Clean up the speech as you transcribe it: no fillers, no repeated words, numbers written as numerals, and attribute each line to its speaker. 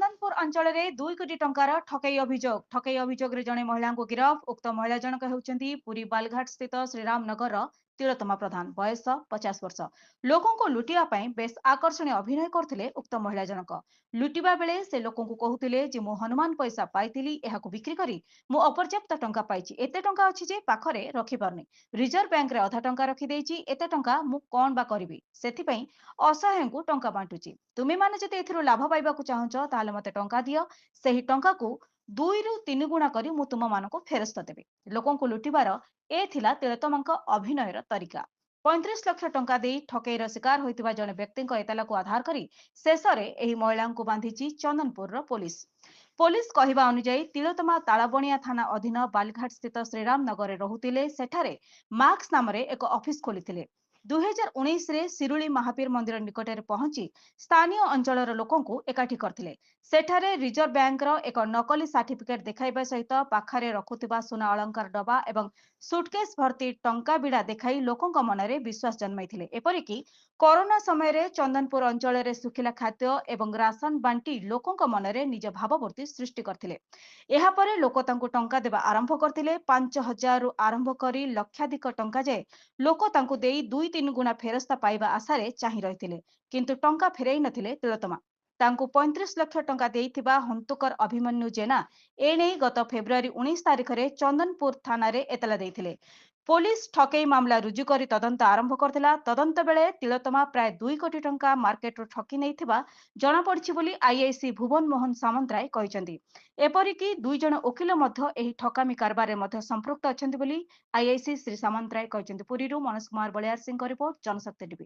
Speaker 1: चंदनपुर अंचल में 2 कोटी टंकार ठकई अभियोग रे जने महिला को गिरफ। उक्त महिला जनक हेउचंती पुरी बालघाट स्थित श्रीराम नगर तिलोत्तमा प्रधान, बयस 50 वर्ष। लोकों को लुटिया पई बेस आकर्षणीय अभिनय करथिले उक्त महिला जनक। लुटिबा बेले से लोकों को कहूथिले जे मु हनुमान पैसा पाइतिली, एहाकु बिक्री करी मु अपर्याप्त टंका पाइछि। एते टंका अछि जे पाखरे रखि परनी। रिजर्व बैंक रे अधा टंका रखि देइछि। एते टंका मु कोन बा करिवि, सेथि पई असहायଙ୍କୁ ଟଙ୍କା ବାଣ୍ଟୁଛି। ତୁମେମାନେ ଯଦି ଏଥିରୁ ଲାଭ ପାଇବାକୁ ଚାହୁଁଛ ତାହେଲେ ମୋତେ ଟଙ୍କା ଦିଅ। ସେହି ଟଙ୍କାକୁ 2ରୁ 3 ଗୁଣା କରି ମୁଁ ତୁମମାନଙ୍କୁ ଫେରସ୍ତ ଦେବି। ଲୋକଙ୍କୁ ଲୁଟିବାର ଏ ଥିଲା ତିଳୋତ୍ତମାଙ୍କ ଅଭିନୟର ତରିକା। 35 ଲକ୍ଷ ଟଙ୍କା ଦେଇ ଠକେଇର ଶିକାର ହୋଇଥିବା ଜଣେ ବ୍ୟକ୍ତିଙ୍କ ଏତଲାକୁ ଆଧାର କରି ଶେଷରେ ଏହି ମହିଳାଙ୍କୁ ବାନ୍ଧିଛି ଚନ୍ଦନପୁରର ପୋଲିସ। ପୋଲିସ କହିବା ଅନୁଯାୟୀ ତିଳୋତ୍ତମା ତାଳବଣିଆ ଥାନା ଅଧୀନ ବାଲିଘାଟ ସ୍ଥିତ ଶ୍ରୀରାମ ନଗରରେ ରହୁଥିଲେ। ସେଠାରେ ମାର୍କସ ନାମରେ ଏକ ଅଫିସ ଖୋଲିଥିଲେ। 2019 ଶିରୁଳି ମହାବୀର ମନ୍ଦିର ନିକଟରେ ପହଞ୍ଚି ସ୍ଥାନୀୟ ଅଞ୍ଚଳର ଲୋକଙ୍କୁ ଏକାଠି କରିଥିଲେ। ସେଠାରେ ରିଜର୍ଭ ବ୍ୟାଙ୍କର ଏକ ନକଲି ସାର୍ଟିଫିକେଟ ଦେଖାଇବା ସହିତ ପାଖରେ ରଖୁଥିବା ସୁନା ଅଳଙ୍କାର ଡବା ଏବଂ ସୁଟକେସ୍ ଭର୍ତ୍ତି ଟଙ୍କା ବିଡ଼ା ଦେଖାଇ ଲୋକଙ୍କ ମନରେ ବିଶ୍ୱାସ ଜନ୍ମାଇଥିଲେ। ଏପରିକି କରୋନା ସମୟରେ ଚନ୍ଦନପୁର ଅଞ୍ଚଳରେ ଶୁଖିଲା ଖାଦ୍ୟ ଏବଂ ରାସନ ବାଣ୍ଟି ଲୋକଙ୍କ ମନରେ ନିଜ ଭାବମୂର୍ତ୍ତି ସୃଷ୍ଟି କରିଥିଲେ। ଏହାପରେ ଲୋକ ତାଙ୍କୁ ଟଙ୍କା ଦେବା ଆରମ୍ଭ କରିଥିଲେ। 5,000ରୁ ଆରମ୍ଭ କରି ଲକ୍ଷାଧିକ ଟଙ୍କା ଯାଏ ଲୋକ ତାଙ୍କୁ ଦେଇ 2-3 ଗୁଣା ଫେରସ୍ତ ପାଇବା ଆଶାରେ ଚାହିଁ ରହିଥିଲେ। କିନ୍ତୁ ଟଙ୍କା ଫେରାଇ ନଥିଲେ ତିଳୋତ୍ତମା। ତାଙ୍କୁ 35 ଲକ୍ଷ ଟଙ୍କା ଦେଇଥିବା ହନ୍ତୁକର ଅଭିମନ୍ୟୁ ଜେନା ଏନେଇ ଗତ ଫେବ୍ରୁଆରୀ 19 ତାରିଖରେ ଚନ୍ଦନପୁର ଥାନାରେ ଏତଲା ଦେଇଥିଲେ। ପୋଲିସ ଠକେଇ ମାମଲା ରୁଜୁ କରି ତଦନ୍ତ ଆରମ୍ଭ କରିଥିଲା। ତଦନ୍ତ ବେଳେ ତିଳୋତ୍ତମା ପ୍ରାୟ 2 କୋଟି ଟଙ୍କା ମାର୍କେଟରୁ ଠକି ନେଇଥିବା ଜଣାପଡ଼ିଛି ବୋଲି ଆଇଆଇସି ଭୁବନ ମୋହନ ସାମନ୍ତରାୟ କହିଛନ୍ତି। ଏପରିକି 2 ଜଣ ଓକିଲ ମଧ୍ୟ ଏହି ଠକାମି କାରବାରରେ ମଧ୍ୟ ସମ୍ପୃକ୍ତ ଅଛନ୍ତି ବୋଲି ଆଇଆଇସି ଶ୍ରୀ ସାମନ୍ତରାୟ କହିଛନ୍ତି। ପୁରୀରୁ ମନୋଜ କୁମାର ବଳିଆର ସିଂଙ୍କ ରିପୋର୍ଟ, जनशक्ति टीवी।